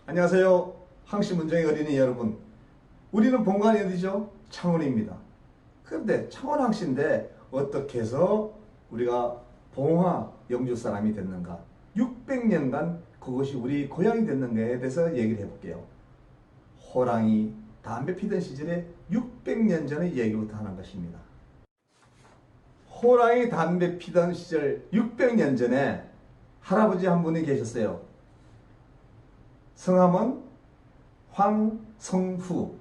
안녕하세요. 항시문정의 어린이 여러분. 우리는 본관이 어디죠? 창원입니다. 그런데 창원 항시인데 어떻게 해서 우리가 봉화 영주 사람이 됐는가? 600년간 그것이 우리 고향이 됐는가에 대해서 얘기를 해볼게요. 호랑이 담배 피던 시절에 600년 전의 얘기부터 하는 것입니다. 호랑이 담배 피던 시절 600년 전에 할아버지 한 분이 계셨어요. 성함은 황성후,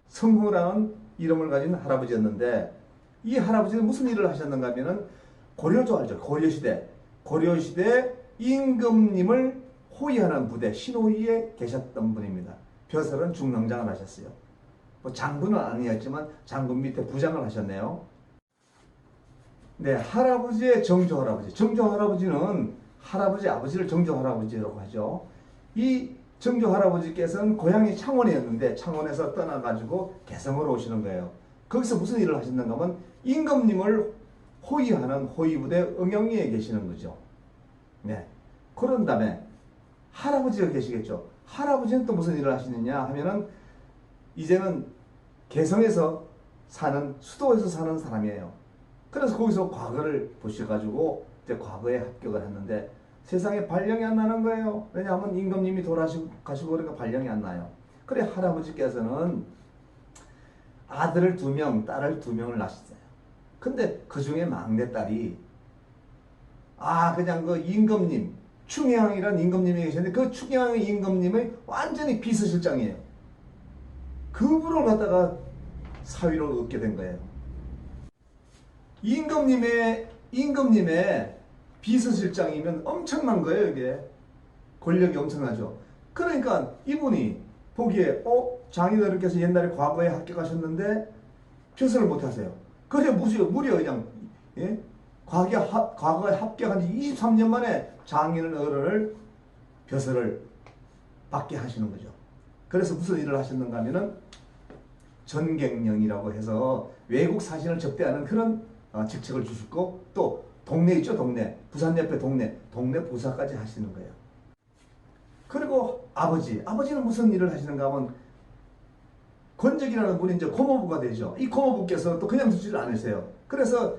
성후라는 이름을 가진 할아버지였는데, 이 할아버지는 무슨 일을 하셨는가 하면은 고려조 알죠? 고려시대 임금님을 호위하는 부대 신호위에 계셨던 분입니다. 벼슬은 중령장을 하셨어요. 뭐 장군은 아니었지만 장군 밑에 부장을 하셨네요. 네, 할아버지의 정조 할아버지. 정조 할아버지는 할아버지 아버지를 정조 할아버지라고 하죠. 이 정조 할아버지께서는 고향이 창원이었는데 창원에서 떠나가지고 개성으로 오시는 거예요. 거기서 무슨 일을 하셨는가 하면 임금님을 호위하는 호위부대 응영리에 계시는 거죠. 네. 그런 다음에 할아버지가 계시겠죠. 할아버지는 또 무슨 일을 하시느냐 하면은 이제는 개성에서 사는, 수도에서 사는 사람이에요. 그래서 거기서 과거를 보셔가지고 이제 과거에 합격을 했는데 세상에 발령이 안 나는 거예요. 왜냐하면 임금님이 돌아가시고 그러니까 발령이 안 나요. 그래 할아버지께서는 아들을 2명, 딸을 2명을 낳으셨어요. 근데 그 중에 막내딸이 그냥 그 임금님, 충혜왕이란 임금님이 계셨는데 그 충혜왕의 임금님의 완전히 비서실장이에요. 그분을 갖다가 사위로 얻게 된 거예요. 임금님의 비서실장이면 엄청난 거예요, 이게. 권력이 엄청나죠. 그러니까 이분이 보기에, 장인어른께서 옛날에 과거에 합격하셨는데 표선을 못 하세요. 그래, 무려 그냥, 예? 과거에 합격한 지 23년 만에 장인어른을 벼슬을 받게 하시는 거죠. 그래서 무슨 일을 하셨는가 하면은 전갱령이라고 해서 외국 사신을 접대하는 그런 직책을 주시고, 또 동네 있죠, 동네. 부산 옆에 동네 부사까지 하시는 거예요. 그리고 아버지는 무슨 일을 하시는가 하면 권적이라는 분이 이제 고모부가 되죠. 이 고모부께서 또 그냥 두지를 않으세요. 그래서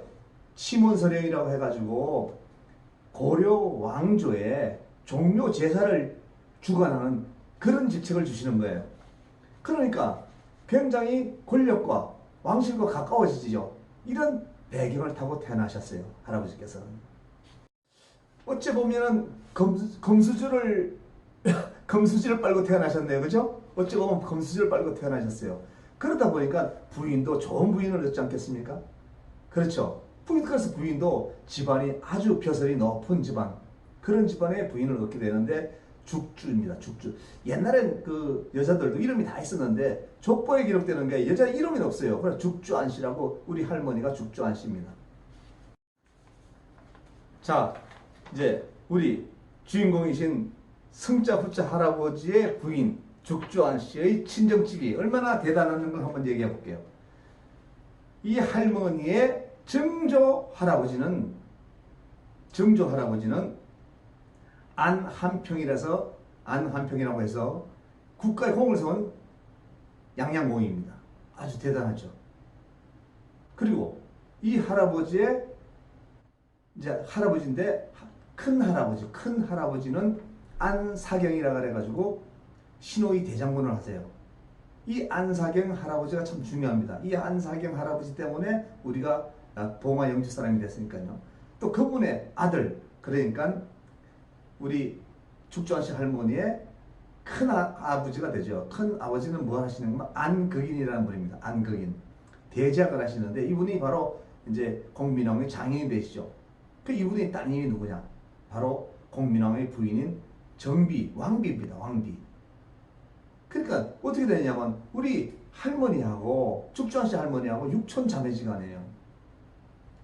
치문서령이라고 해가지고 고려 왕조의 종묘 제사를 주관하는 그런 직책을 주시는 거예요. 그러니까 굉장히 권력과 왕실과 가까워지죠. 이런 배경을 타고 태어나셨어요, 할아버지께서는. 어째 보면은 검수지를 빨고 태어나셨네요, 그죠? 어째 보면 검수지를 빨고 태어나셨어요. 그러다 보니까 부인도 좋은 부인을 얻지 않겠습니까? 그렇죠. 그래서 부인도 집안이 아주 벼슬이 높은 집안, 그런 집안의 부인을 얻게 되는데 죽주입니다. 죽주. 옛날엔 그 여자들도 이름이 다 있었는데 족보에 기록되는 게 여자 이름이 없어요. 그래서 죽주안씨라고 우리 할머니가 죽주안씨입니다. 자, 이제 우리 주인공이신 성자 후자 할아버지의 부인 죽주안씨의 친정집이 얼마나 대단한 걸 한번 얘기해 볼게요. 이 할머니의 정조 할아버지는 안한평이라고 해서 국가의 공을 세운 양양공입니다. 아주 대단하죠. 그리고 이 할아버지의 이제 할아버지인데 큰 할아버지는 안사경이라 그래가지고 신호위 대장군을 하세요. 이 안사경 할아버지가 참 중요합니다. 이 안사경 할아버지 때문에 우리가 봉화 영주 사람이 됐으니까요. 또 그분의 아들, 그러니까 우리 죽주안씨 할머니의 큰 아버지가 되죠. 큰 아버지는 뭐 하시는가? 안극인이라는 분입니다. 안극인. 대작을 하시는데 이분이 바로 이제 공민왕의 장인이 되시죠. 그 이분의 따님이 누구냐? 바로 공민왕의 부인인 왕비입니다. 왕비. 그러니까 어떻게 되냐면 우리 할머니하고 죽주안씨 할머니하고 육촌자매지간이에요.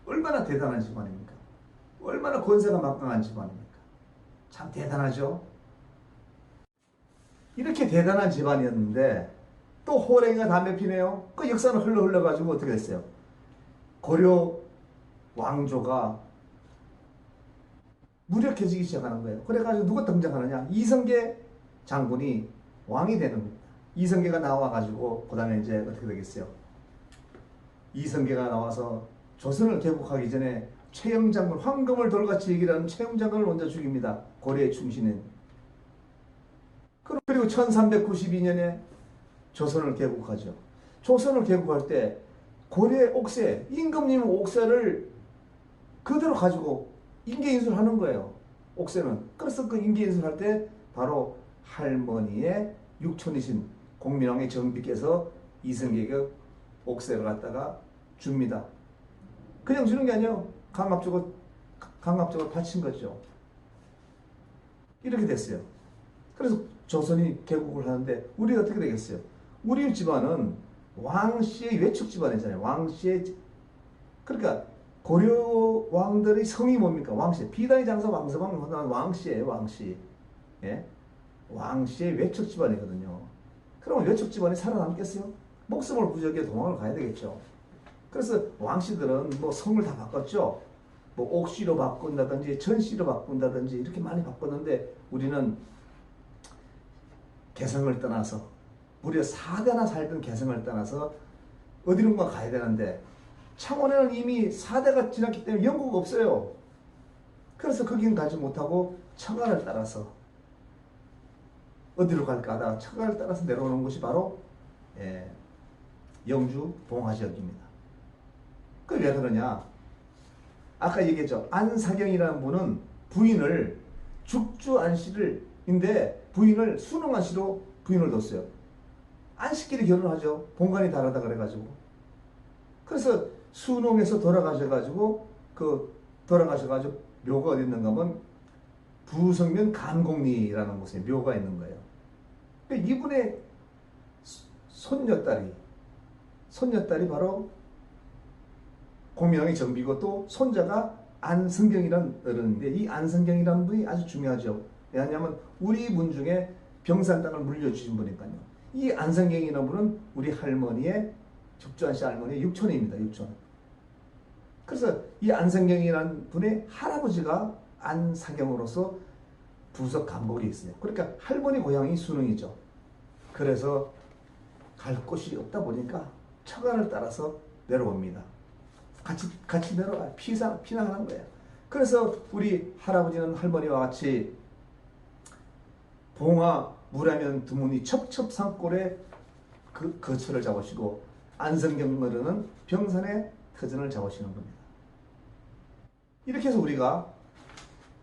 얼마나 대단한 집안입니까? 얼마나 권세가 막강한 집안입니까? 참 대단하죠. 이렇게 대단한 집안이었는데 또 호랭이가 담배 피네요. 그 역사는 흘러가지고 어떻게 됐어요? 고려 왕조가 무력해지기 시작하는 거예요. 그래가지고 누가 등장하느냐? 이성계 장군이 왕이 되는 겁니다. 이성계가 나와가지고 그 다음에 이제 어떻게 되겠어요? 이성계가 나와서 조선을 개국하기 전에 최영장군, 황금을 돌같이 얘기를 하는 최영장군을 먼저 죽입니다. 고려의 충신인. 그리고 1392년에 조선을 개국하죠. 조선을 개국할 때 고려의 옥새, 임금님 옥새를 그대로 가지고 인계인술하는 거예요. 옥새는. 그래서 그 인계인술할 때 바로 할머니의 육촌이신 공민왕의 정비께서 이성계에게 옥새를 갖다가 줍니다. 그냥 주는 게 아니에요. 강압적으로 바친 거죠. 이렇게 됐어요. 그래서 조선이 개국을 하는데 우리가 어떻게 되겠어요? 우리 집안은 왕씨의 외척 집안이잖아요. 왕씨의, 그러니까 고려 왕들의 성이 뭡니까? 왕씨. 비단의 장사 왕서방 왕씨예요. 왕씨. 예? 왕씨의 외척 집안이거든요. 그러면 외척 집안이 살아남겠어요? 목숨을 부지하게 도망을 가야 되겠죠. 그래서 왕씨들은 뭐 성을 다 바꿨죠. 뭐 옥씨로 바꾼다든지 전씨로 바꾼다든지 이렇게 많이 바꿨는데 우리는 개성을 떠나서 무려 4대나 살던 개성을 떠나서 어디론가 가야 되는데 창원에는 이미 4대가 지났기 때문에 영구가 없어요. 그래서 거긴 가지 못하고 처가를 따라서 어디로 갈까 하다가 처가를 따라서 내려오는 곳이 바로 영주 봉화 지역입니다. 그 왜 그러냐? 아까 얘기했죠. 안사경이라는 분은 부인을 죽주 안씨를 인데 부인을 순흥 안씨로 부인을 뒀어요. 안씨끼리 결혼하죠. 본관이 다르다 그래가지고. 그래서 순흥에서 돌아가셔가지고 묘가 어디 있는가 하면 부성면 감곡리라는 곳에 묘가 있는 거예요. 이분의 손녀딸이 바로 공민왕의 정비고 또 손자가 안성경이라는 어른인데 이 안성경이라는 분이 아주 중요하죠. 왜냐하면 우리 문 중에 병산 땅을 물려주신 분이니까요. 이 안성경이라는 분은 우리 할머니의 죽주한씨 할머니의 육촌입니다. 육촌. 그래서 이 안성경이라는 분의 할아버지가 안사경으로서 부석 감곡이 있어요. 그러니까 할머니 고향이 순흥이죠. 그래서 갈 곳이 없다 보니까 처가를 따라서 내려옵니다. 같이 내려와 피난하는 거예요. 그래서 우리 할아버지는 할머니와 같이 봉화 무라면 두문이 첩첩산골에 거처를 잡으시고 안성경 어른은 병산에 터전을 잡으시는 겁니다. 이렇게 해서 우리가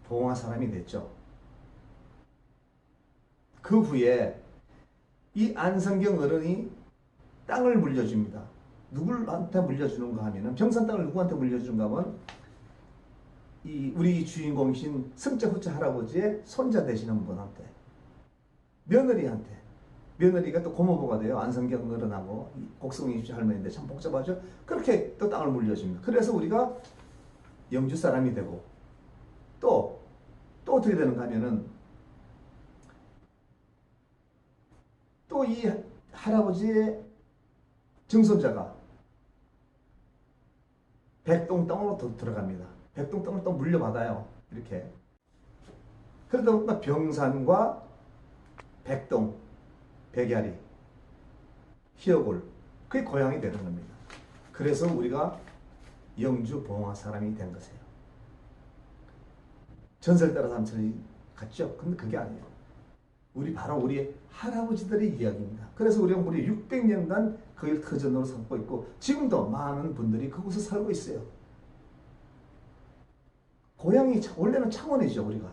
봉화 사람이 됐죠. 그 후에 이 안성경 어른이 땅을 물려줍니다. 누구한테 물려주는가 하면은 병산 땅을 누구한테 물려주는가 하면 우리 주인공이신 성자 후자 할아버지의 손자 되시는 분한테, 며느리가 또 고모부가 돼요. 안성경 어른하고 곡성이 할머니인데 참 복잡하죠. 그렇게 또 땅을 물려줍니다. 그래서 우리가 영주 사람이 되고 또 어떻게 되는가 하면은 또 이 할아버지의 증손자가 백동 땅으로 들어갑니다. 백동 땅을 또 물려받아요. 이렇게. 그러다 보니까 병산과 백동, 백야리, 희어골, 그게 고향이 되는 겁니다. 그래서 우리가 영주 봉화 사람이 된 것이에요. 전설 따라 삼천이 같죠? 근데 그게 아니에요. 바로 우리 할아버지들의 이야기입니다. 그래서 우리가 무려 600년간 그걸 터전으로 삼고 있고 지금도 많은 분들이 그곳에 살고 있어요. 고향이 원래는 창원이죠. 우리가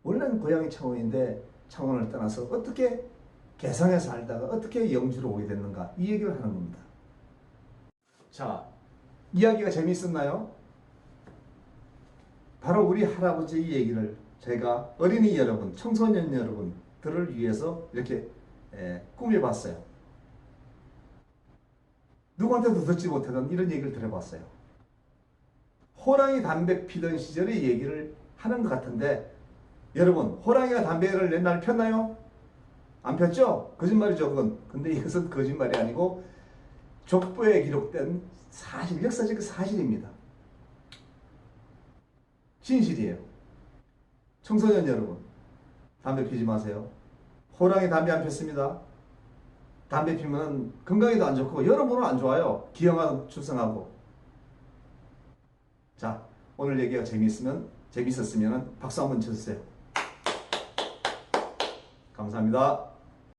원래는 고향이 창원인데 창원을 떠나서 어떻게 개성에 살다가 어떻게 영주로 오게 됐는가, 이 얘기를 하는 겁니다. 자, 이야기가 재미있었나요? 바로 우리 할아버지의 얘기를 제가 어린이 여러분, 청소년 여러분들을 위해서 이렇게 꾸며봤어요. 누구한테도 듣지 못하던 이런 얘기를 들어봤어요. 호랑이 담배 피던 시절의 얘기를 하는 것 같은데, 여러분, 호랑이가 담배를 옛날 폈나요? 안 폈죠? 거짓말이죠, 그건. 근데 이것은 거짓말이 아니고 족보에 기록된 사실, 역사적 사실입니다. 진실이에요. 청소년 여러분, 담배 피지 마세요. 호랑이 담배 안 폈습니다. 담배 피면 건강에도 안 좋고 여러모로 안 좋아요. 기형아 출생하고. 자, 오늘 얘기가 재밌었으면 박수 한번 쳐주세요. 감사합니다.